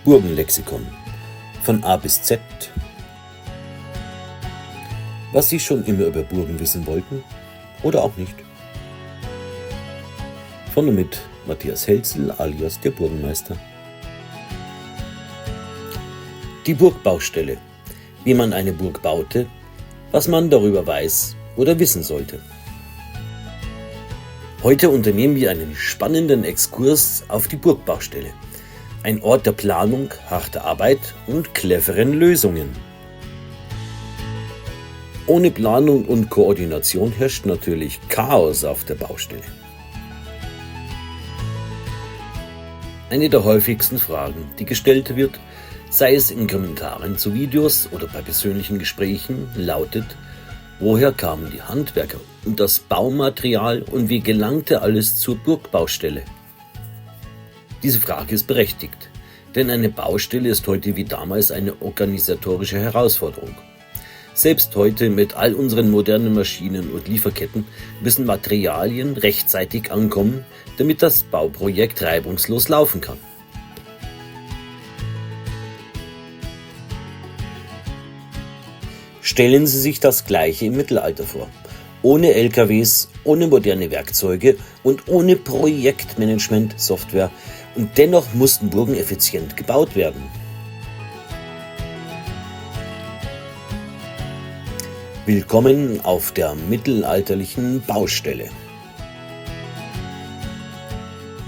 Burgenlexikon von A bis Z. Was Sie schon immer über Burgen wissen wollten oder auch nicht. Von und mit Matthias Helzel alias der Burgenmeister. Die Burgbaustelle. Wie man eine Burg baute, was man darüber weiß oder wissen sollte. Heute unternehmen wir einen spannenden Exkurs auf die Burgbaustelle. Ein Ort der Planung, harter Arbeit und cleveren Lösungen. Ohne Planung und Koordination herrscht natürlich Chaos auf der Baustelle. Eine der häufigsten Fragen, die gestellt wird, sei es in Kommentaren zu Videos oder bei persönlichen Gesprächen, lautet: Woher kamen die Handwerker und das Baumaterial und wie gelangte alles zur Burgbaustelle? Diese Frage ist berechtigt, denn eine Baustelle ist heute wie damals eine organisatorische Herausforderung. Selbst heute mit all unseren modernen Maschinen und Lieferketten müssen Materialien rechtzeitig ankommen, damit das Bauprojekt reibungslos laufen kann. Stellen Sie sich das Gleiche im Mittelalter vor. Ohne LKWs, ohne moderne Werkzeuge und ohne Projektmanagement-Software. Und dennoch mussten Burgen effizient gebaut werden. Willkommen auf der mittelalterlichen Baustelle.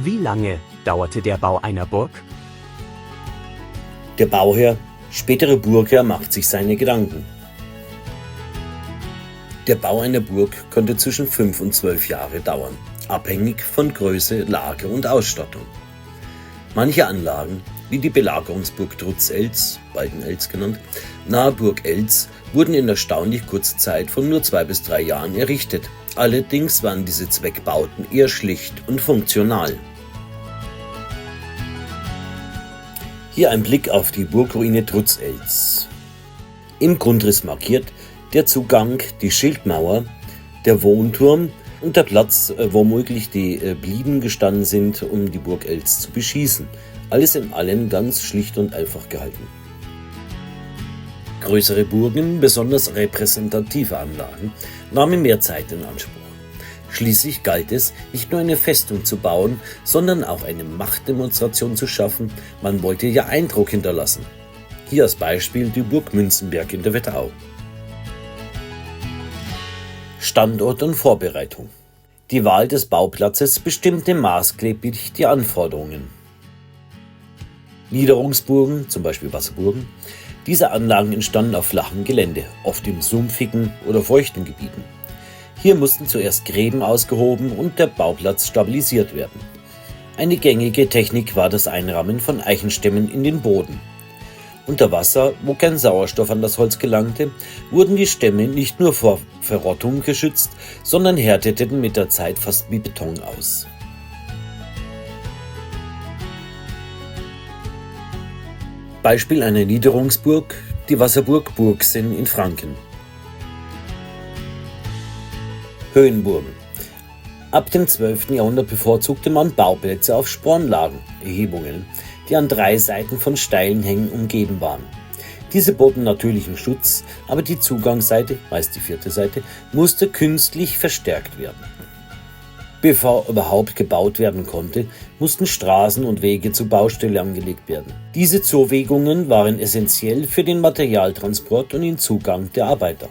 Wie lange dauerte der Bau einer Burg? Der Bauherr, spätere Burgherr, macht sich seine Gedanken. Der Bau einer Burg konnte zwischen 5 und 12 Jahre dauern, abhängig von Größe, Lage und Ausstattung. Manche Anlagen, wie die Belagerungsburg Trutz-Elz, Waldenelz genannt, nahe Burg Elz, wurden in erstaunlich kurzer Zeit von nur 2 bis 3 Jahren errichtet. Allerdings waren diese Zweckbauten eher schlicht und funktional. Hier ein Blick auf die Burgruine Trutz-Elz. Im Grundriss markiert der Zugang, die Schildmauer, der Wohnturm und der Platz, wo möglich die Blieben gestanden sind, um die Burg Elz zu beschießen. Alles in allem ganz schlicht und einfach gehalten. Größere Burgen, besonders repräsentative Anlagen, nahmen mehr Zeit in Anspruch. Schließlich galt es, nicht nur eine Festung zu bauen, sondern auch eine Machtdemonstration zu schaffen. Man wollte ja Eindruck hinterlassen. Hier als Beispiel die Burg Münzenberg in der Wetterau. Standort und Vorbereitung. Die Wahl des Bauplatzes bestimmte maßgeblich die Anforderungen. Niederungsburgen, zum Beispiel Wasserburgen. Diese Anlagen entstanden auf flachem Gelände, oft in sumpfigen oder feuchten Gebieten. Hier mussten zuerst Gräben ausgehoben und der Bauplatz stabilisiert werden. Eine gängige Technik war das Einrammen von Eichenstämmen in den Boden. Unter Wasser, wo kein Sauerstoff an das Holz gelangte, wurden die Stämme nicht nur vor Verrottung geschützt, sondern härteten mit der Zeit fast wie Beton aus. Beispiel einer Niederungsburg, die Wasserburg Burgsinn in Franken. Höhenburgen. Ab dem 12. Jahrhundert bevorzugte man Bauplätze auf Spornlagen, Erhebungen, die an 3 Seiten von steilen Hängen umgeben waren. Diese boten natürlichen Schutz, aber die Zugangsseite, meist die 4. Seite, musste künstlich verstärkt werden. Bevor überhaupt gebaut werden konnte, mussten Straßen und Wege zur Baustelle angelegt werden. Diese Zuwegungen waren essentiell für den Materialtransport und den Zugang der Arbeiter.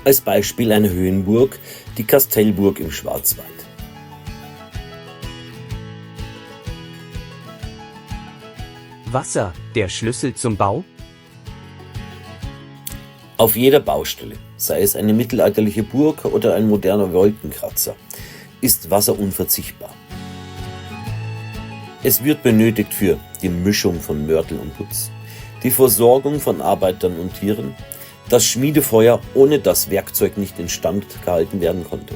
Als Beispiel eine Höhenburg, die Kastellburg im Schwarzwald. Wasser, der Schlüssel zum Bau? Auf jeder Baustelle, sei es eine mittelalterliche Burg oder ein moderner Wolkenkratzer, ist Wasser unverzichtbar. Es wird benötigt für die Mischung von Mörtel und Putz, die Versorgung von Arbeitern und Tieren, das Schmiedefeuer, ohne das Werkzeug nicht instand gehalten werden konnte.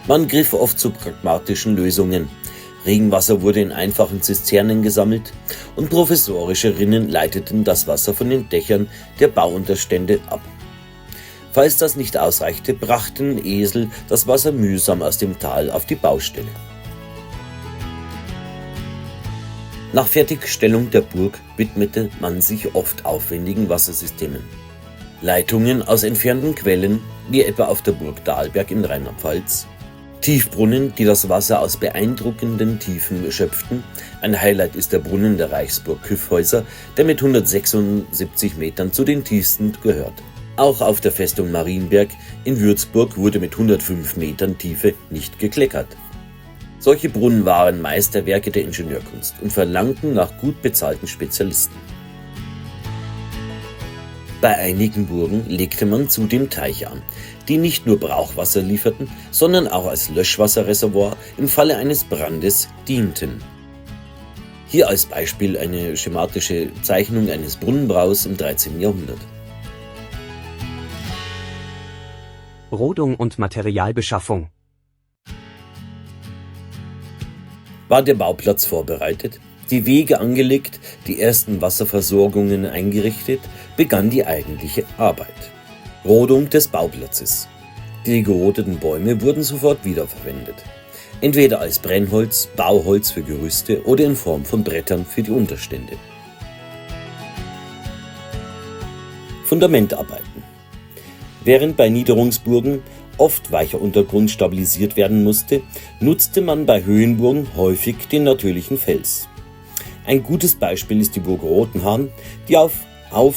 Man griff oft zu pragmatischen Lösungen. Regenwasser wurde in einfachen Zisternen gesammelt und provisorische Rinnen leiteten das Wasser von den Dächern der Bauunterstände ab. Falls das nicht ausreichte, brachten Esel das Wasser mühsam aus dem Tal auf die Baustelle. Nach Fertigstellung der Burg widmete man sich oft aufwendigen Wassersystemen. Leitungen aus entfernten Quellen, wie etwa auf der Burg Dalberg in Rheinland-Pfalz, Tiefbrunnen, die das Wasser aus beeindruckenden Tiefen schöpften. Ein Highlight ist der Brunnen der Reichsburg Kyffhäuser, der mit 176 Metern zu den tiefsten gehört. Auch auf der Festung Marienberg in Würzburg wurde mit 105 Metern Tiefe nicht gekleckert. Solche Brunnen waren Meisterwerke der Ingenieurkunst und verlangten nach gut bezahlten Spezialisten. Bei einigen Burgen legte man zudem Teiche an, die nicht nur Brauchwasser lieferten, sondern auch als Löschwasserreservoir im Falle eines Brandes dienten. Hier als Beispiel eine schematische Zeichnung eines Brunnenbaus im 13. Jahrhundert. Rodung und Materialbeschaffung. War der Bauplatz vorbereitet, die Wege angelegt, die ersten Wasserversorgungen eingerichtet, begann die eigentliche Arbeit. Rodung des Bauplatzes. Die gerodeten Bäume wurden sofort wiederverwendet. Entweder als Brennholz, Bauholz für Gerüste oder in Form von Brettern für die Unterstände. Fundamentarbeiten. Während bei Niederungsburgen oft weicher Untergrund stabilisiert werden musste, nutzte man bei Höhenburgen häufig den natürlichen Fels. Ein gutes Beispiel ist die Burg Rotenhahn, die auf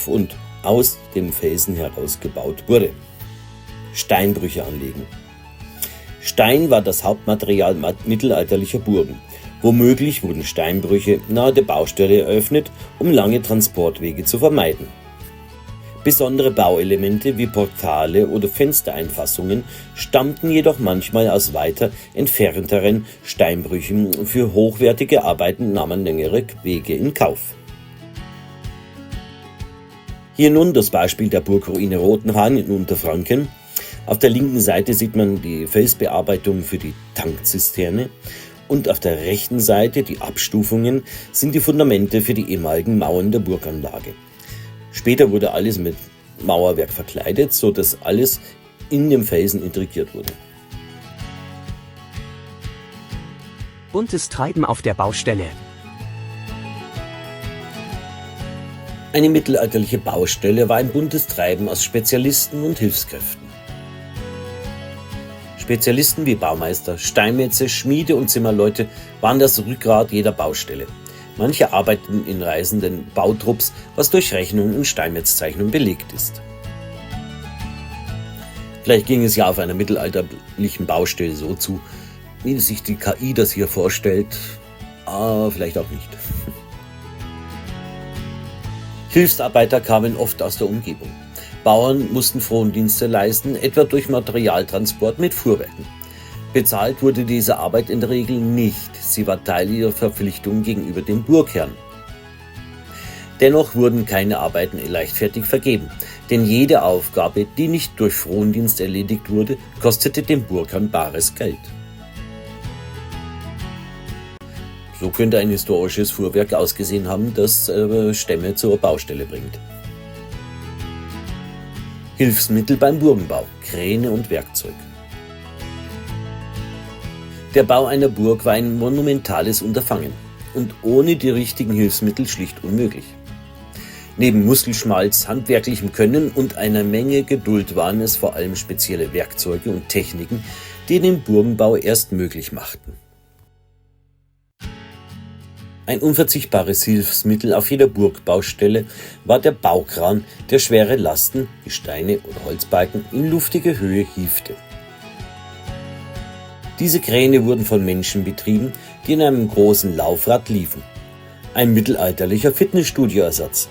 und aus dem Felsen heraus gebaut wurde. Steinbrüche anlegen. Stein war das Hauptmaterial mittelalterlicher Burgen. Womöglich wurden Steinbrüche nahe der Baustelle eröffnet, um lange Transportwege zu vermeiden. Besondere Bauelemente wie Portale oder Fenstereinfassungen stammten jedoch manchmal aus weiter entfernteren Steinbrüchen. Für hochwertige Arbeiten nahm man längere Wege in Kauf. Hier nun das Beispiel der Burgruine Rotenhahn in Unterfranken. Auf der linken Seite sieht man die Felsbearbeitung für die Tankzisterne und auf der rechten Seite die Abstufungen sind die Fundamente für die ehemaligen Mauern der Burganlage. Später wurde alles mit Mauerwerk verkleidet, so dass alles in dem Felsen integriert wurde. Buntes Treiben auf der Baustelle. Eine mittelalterliche Baustelle war ein buntes Treiben aus Spezialisten und Hilfskräften. Spezialisten wie Baumeister, Steinmetze, Schmiede und Zimmerleute waren das Rückgrat jeder Baustelle. Manche arbeiten in reisenden Bautrupps, was durch Rechnungen und Steinmetzzeichnungen belegt ist. Vielleicht ging es ja auf einer mittelalterlichen Baustelle so zu, wie sich die KI das hier vorstellt, aber vielleicht auch nicht. Hilfsarbeiter kamen oft aus der Umgebung. Bauern mussten Frondienste leisten, etwa durch Materialtransport mit Fuhrwerken. Bezahlt wurde diese Arbeit in der Regel nicht, sie war Teil ihrer Verpflichtungen gegenüber dem Burgherrn. Dennoch wurden keine Arbeiten leichtfertig vergeben, denn jede Aufgabe, die nicht durch Frondienst erledigt wurde, kostete dem Burgherrn bares Geld. So könnte ein historisches Fuhrwerk ausgesehen haben, das Stämme zur Baustelle bringt. Hilfsmittel beim Burgenbau, Kräne und Werkzeug. Der Bau einer Burg war ein monumentales Unterfangen und ohne die richtigen Hilfsmittel schlicht unmöglich. Neben Muskelschmalz, handwerklichem Können und einer Menge Geduld waren es vor allem spezielle Werkzeuge und Techniken, die den Burgenbau erst möglich machten. Ein unverzichtbares Hilfsmittel auf jeder Burgbaustelle war der Baukran, der schwere Lasten, wie Steine oder Holzbalken, in luftige Höhe hiefte. Diese Kräne wurden von Menschen betrieben, die in einem großen Laufrad liefen. Ein mittelalterlicher Fitnessstudioersatz.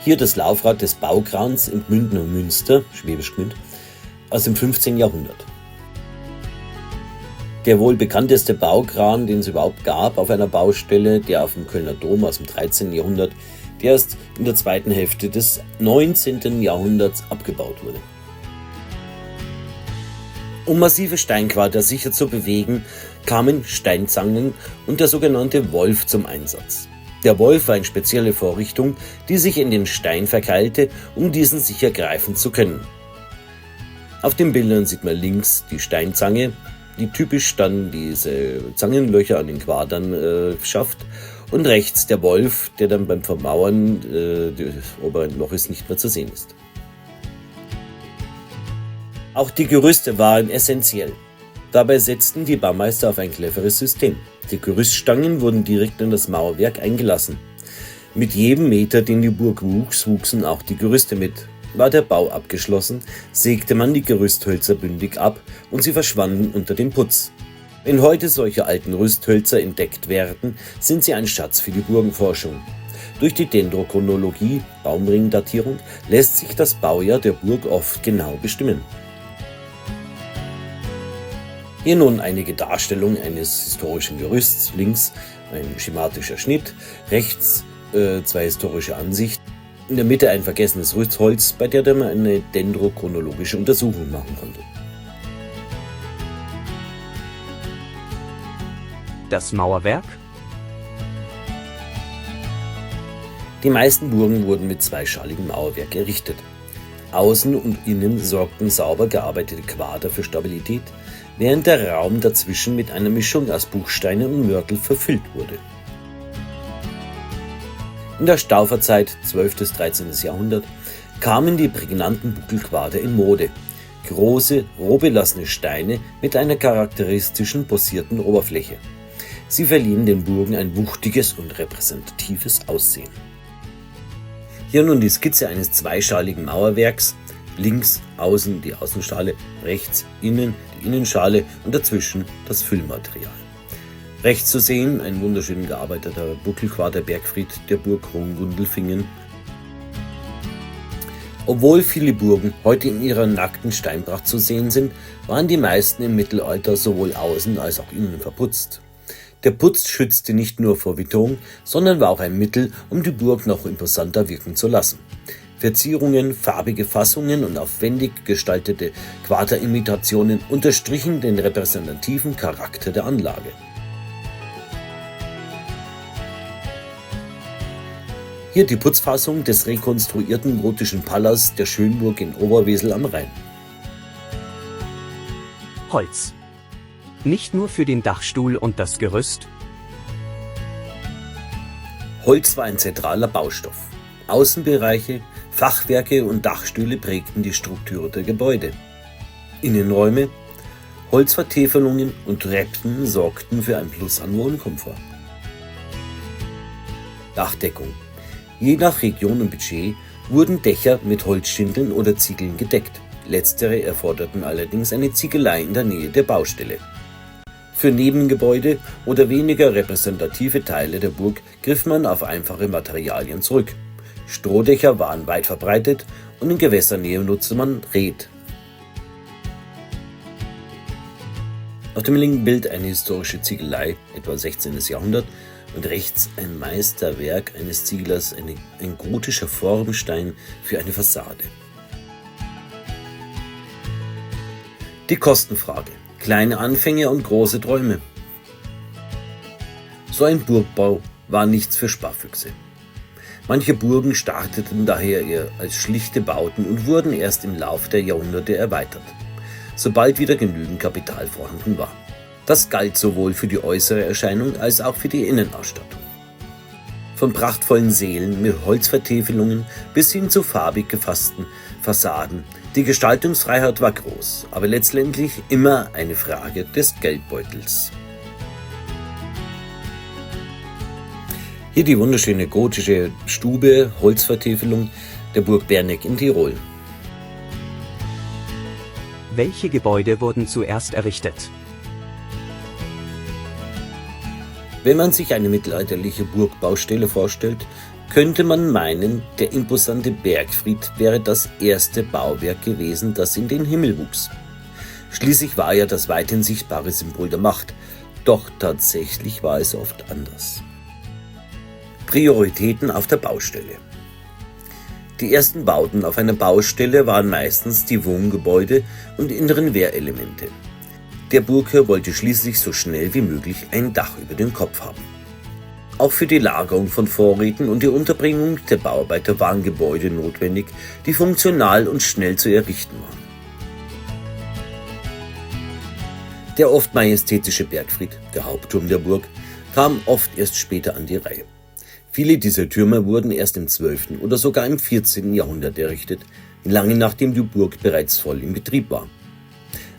Hier das Laufrad des Baukrans im Gmündner Münster, Schwäbisch Gmünd, aus dem 15. Jahrhundert. Der wohl bekannteste Baukran, den es überhaupt gab auf einer Baustelle, der auf dem Kölner Dom aus dem 13. Jahrhundert, der erst in der zweiten Hälfte des 19. Jahrhunderts abgebaut wurde. Um massive Steinquader sicher zu bewegen, kamen Steinzangen und der sogenannte Wolf zum Einsatz. Der Wolf war eine spezielle Vorrichtung, die sich in den Stein verkeilte, um diesen sicher greifen zu können. Auf den Bildern sieht man links die Steinzange, die typisch dann diese Zangenlöcher an den Quadern schafft. Und rechts der Wolf, der dann beim Vermauern des oberen Loches nicht mehr zu sehen ist. Auch die Gerüste waren essentiell. Dabei setzten die Baumeister auf ein cleveres System. Die Gerüststangen wurden direkt in das Mauerwerk eingelassen. Mit jedem Meter, den die Burg wuchs, wuchsen auch die Gerüste mit. War der Bau abgeschlossen, sägte man die Gerüsthölzer bündig ab und sie verschwanden unter dem Putz. Wenn heute solche alten Rüsthölzer entdeckt werden, sind sie ein Schatz für die Burgenforschung. Durch die Dendrochronologie, Baumringdatierung, lässt sich das Baujahr der Burg oft genau bestimmen. Hier nun einige Darstellungen eines historischen Gerüsts. Links ein schematischer Schnitt, rechts zwei historische Ansichten. In der Mitte ein vergessenes Rüstholz, bei der man eine dendrochronologische Untersuchung machen konnte. Das Mauerwerk? Die meisten Burgen wurden mit zweischaligem Mauerwerk errichtet. Außen und innen sorgten sauber gearbeitete Quader für Stabilität, während der Raum dazwischen mit einer Mischung aus Buchsteinen und Mörtel verfüllt wurde. In der Stauferzeit 12. bis 13. Jahrhundert kamen die prägnanten Buckelquader in Mode. Große, roh belassene Steine mit einer charakteristischen bossierten Oberfläche. Sie verliehen den Burgen ein wuchtiges und repräsentatives Aussehen. Hier nun die Skizze eines zweischaligen Mauerwerks. Links außen die Außenschale, rechts innen die Innenschale und dazwischen das Füllmaterial. Rechts zu sehen ein wunderschön gearbeiteter Buckelquader Bergfried der Burg Hohengundelfingen. Obwohl viele Burgen heute in ihrer nackten Steinpracht zu sehen sind, waren die meisten im Mittelalter sowohl außen als auch innen verputzt. Der Putz schützte nicht nur vor Witterung, sondern war auch ein Mittel, um die Burg noch imposanter wirken zu lassen. Verzierungen, farbige Fassungen und aufwendig gestaltete Quaderimitationen unterstrichen den repräsentativen Charakter der Anlage. Hier die Putzfassung des rekonstruierten gotischen Palas der Schönburg in Oberwesel am Rhein. Holz. Nicht nur für den Dachstuhl und das Gerüst. Holz war ein zentraler Baustoff. Außenbereiche, Fachwerke und Dachstühle prägten die Struktur der Gebäude. Innenräume, Holzvertäfelungen und Treppen sorgten für ein Plus an Wohnkomfort. Dachdeckung. Je nach Region und Budget wurden Dächer mit Holzschindeln oder Ziegeln gedeckt. Letztere erforderten allerdings eine Ziegelei in der Nähe der Baustelle. Für Nebengebäude oder weniger repräsentative Teile der Burg griff man auf einfache Materialien zurück. Strohdächer waren weit verbreitet und in Gewässernähe nutzte man Reet. Auf dem linken Bild eine historische Ziegelei, etwa 16. Jahrhundert, und rechts ein Meisterwerk eines Zieglers, ein gotischer Formstein für eine Fassade. Die Kostenfrage. Kleine Anfänge und große Träume. So ein Burgbau war nichts für Sparfüchse. Manche Burgen starteten daher eher als schlichte Bauten und wurden erst im Lauf der Jahrhunderte erweitert, sobald wieder genügend Kapital vorhanden war. Das galt sowohl für die äußere Erscheinung als auch für die Innenausstattung. Von prachtvollen Sälen mit Holzvertäfelungen bis hin zu farbig gefassten Fassaden. Die Gestaltungsfreiheit war groß, aber letztendlich immer eine Frage des Geldbeutels. Hier die wunderschöne gotische Stube, Holzvertäfelung der Burg Berneck in Tirol. Welche Gebäude wurden zuerst errichtet? Wenn man sich eine mittelalterliche Burgbaustelle vorstellt, könnte man meinen, der imposante Bergfried wäre das erste Bauwerk gewesen, das in den Himmel wuchs. Schließlich war er das weithin sichtbare Symbol der Macht, doch tatsächlich war es oft anders. Prioritäten auf der Baustelle. Die ersten Bauten auf einer Baustelle waren meistens die Wohngebäude und inneren Wehrelemente. Der Burgherr wollte schließlich so schnell wie möglich ein Dach über dem Kopf haben. Auch für die Lagerung von Vorräten und die Unterbringung der Bauarbeiter waren Gebäude notwendig, die funktional und schnell zu errichten waren. Der oft majestätische Bergfried, der Hauptturm der Burg, kam oft erst später an die Reihe. Viele dieser Türme wurden erst im 12. oder sogar im 14. Jahrhundert errichtet, lange nachdem die Burg bereits voll in Betrieb war.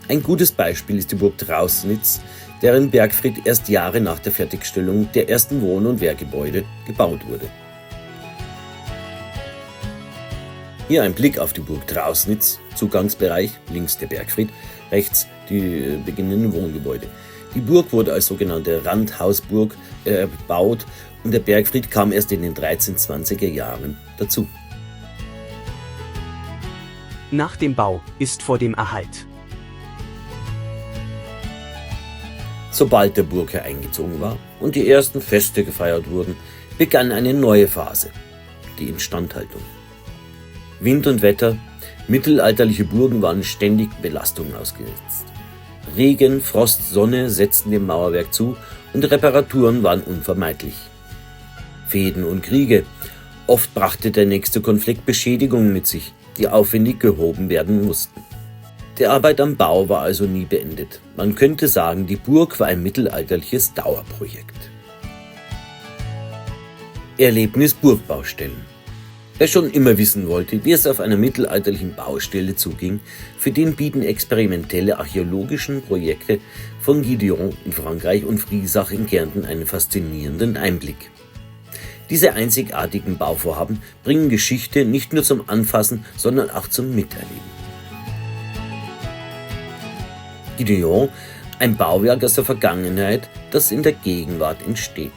Ein gutes Beispiel ist die Burg Trausnitz, deren Bergfried erst Jahre nach der Fertigstellung der ersten Wohn- und Wehrgebäude gebaut wurde. Hier ein Blick auf die Burg Trausnitz, Zugangsbereich, links der Bergfried, rechts die beginnenden Wohngebäude. Die Burg wurde als sogenannte Randhausburg erbaut und der Bergfried kam erst in den 1320er Jahren dazu. Nach dem Bau ist vor dem Erhalt. Sobald der Burgherr eingezogen war und die ersten Feste gefeiert wurden, begann eine neue Phase, die Instandhaltung. Wind und Wetter, mittelalterliche Burgen waren ständig Belastungen ausgesetzt. Regen, Frost, Sonne setzten dem Mauerwerk zu und Reparaturen waren unvermeidlich. Fehden und Kriege. Oft brachte der nächste Konflikt Beschädigungen mit sich, die aufwendig gehoben werden mussten. Die Arbeit am Bau war also nie beendet. Man könnte sagen, die Burg war ein mittelalterliches Dauerprojekt. Erlebnis Burgbaustellen. Wer schon immer wissen wollte, wie es auf einer mittelalterlichen Baustelle zuging, für den bieten experimentelle archäologische Projekte von Gideon in Frankreich und Friesach in Kärnten einen faszinierenden Einblick. Diese einzigartigen Bauvorhaben bringen Geschichte nicht nur zum Anfassen, sondern auch zum Miterleben. Gideon, ein Bauwerk aus der Vergangenheit, das in der Gegenwart entsteht.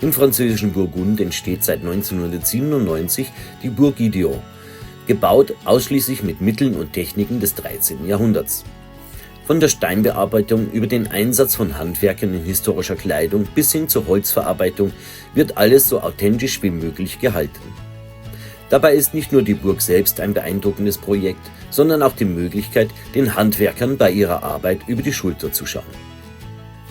Im französischen Burgund entsteht seit 1997 die Burg Gideon, gebaut ausschließlich mit Mitteln und Techniken des 13. Jahrhunderts. Von der Steinbearbeitung über den Einsatz von Handwerkern in historischer Kleidung bis hin zur Holzverarbeitung wird alles so authentisch wie möglich gehalten. Dabei ist nicht nur die Burg selbst ein beeindruckendes Projekt, sondern auch die Möglichkeit, den Handwerkern bei ihrer Arbeit über die Schulter zu schauen.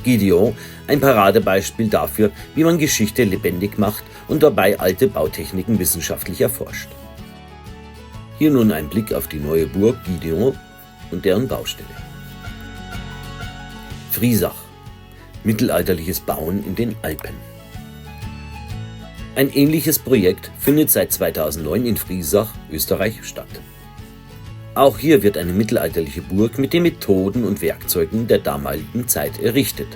Gideon, ein Paradebeispiel dafür, wie man Geschichte lebendig macht und dabei alte Bautechniken wissenschaftlich erforscht. Hier nun ein Blick auf die neue Burg Gideon und deren Baustelle. Friesach, mittelalterliches Bauen in den Alpen. Ein ähnliches Projekt findet seit 2009 in Friesach, Österreich, statt. Auch hier wird eine mittelalterliche Burg mit den Methoden und Werkzeugen der damaligen Zeit errichtet.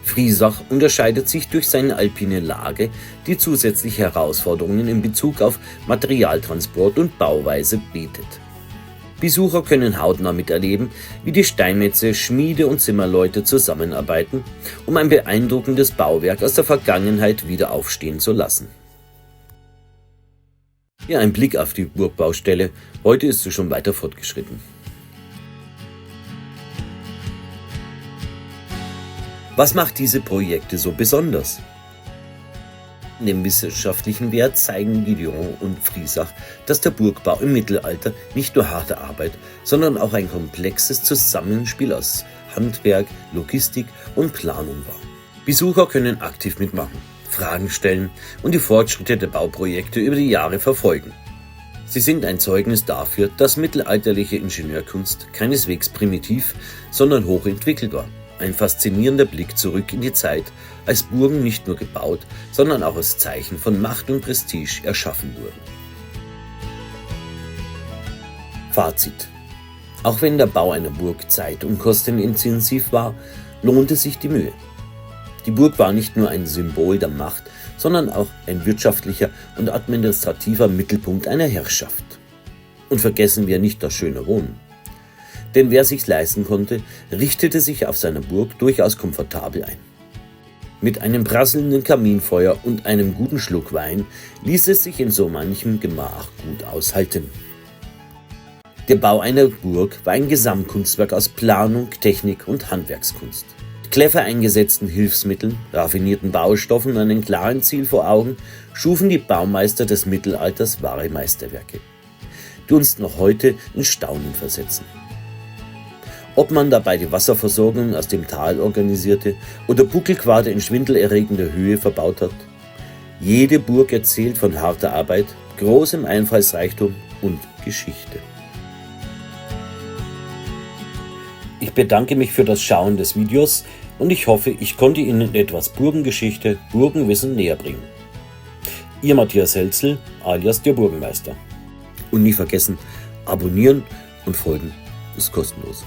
Friesach unterscheidet sich durch seine alpine Lage, die zusätzliche Herausforderungen in Bezug auf Materialtransport und Bauweise bietet. Besucher können hautnah miterleben, wie die Steinmetze, Schmiede und Zimmerleute zusammenarbeiten, um ein beeindruckendes Bauwerk aus der Vergangenheit wieder aufstehen zu lassen. Hier ein Blick auf die Burgbaustelle. Heute ist sie schon weiter fortgeschritten. Was macht diese Projekte so besonders? Den wissenschaftlichen Wert zeigen Gideon und Friesach, dass der Burgbau im Mittelalter nicht nur harte Arbeit, sondern auch ein komplexes Zusammenspiel aus Handwerk, Logistik und Planung war. Besucher können aktiv mitmachen, Fragen stellen und die Fortschritte der Bauprojekte über die Jahre verfolgen. Sie sind ein Zeugnis dafür, dass mittelalterliche Ingenieurkunst keineswegs primitiv, sondern hochentwickelt war. Ein faszinierender Blick zurück in die Zeit, als Burgen nicht nur gebaut, sondern auch als Zeichen von Macht und Prestige erschaffen wurden. Fazit: Auch wenn der Bau einer Burg zeit- und kostenintensiv war, lohnte sich die Mühe. Die Burg war nicht nur ein Symbol der Macht, sondern auch ein wirtschaftlicher und administrativer Mittelpunkt einer Herrschaft. Und vergessen wir nicht das schöne Wohnen. Denn wer sich's leisten konnte, richtete sich auf seiner Burg durchaus komfortabel ein. Mit einem prasselnden Kaminfeuer und einem guten Schluck Wein ließ es sich in so manchem Gemach gut aushalten. Der Bau einer Burg war ein Gesamtkunstwerk aus Planung, Technik und Handwerkskunst. Mit clever eingesetzten Hilfsmitteln, raffinierten Baustoffen und einem klaren Ziel vor Augen schufen die Baumeister des Mittelalters wahre Meisterwerke, die uns noch heute in Staunen versetzen. Ob man dabei die Wasserversorgung aus dem Tal organisierte oder Buckelquader in schwindelerregender Höhe verbaut hat, jede Burg erzählt von harter Arbeit, großem Einfallsreichtum und Geschichte. Ich bedanke mich für das Schauen des Videos und ich hoffe, ich konnte Ihnen etwas Burgengeschichte, Burgenwissen näher bringen. Ihr Matthias Helzel, alias der Burgenmeister. Und nie vergessen, abonnieren und folgen ist kostenlos.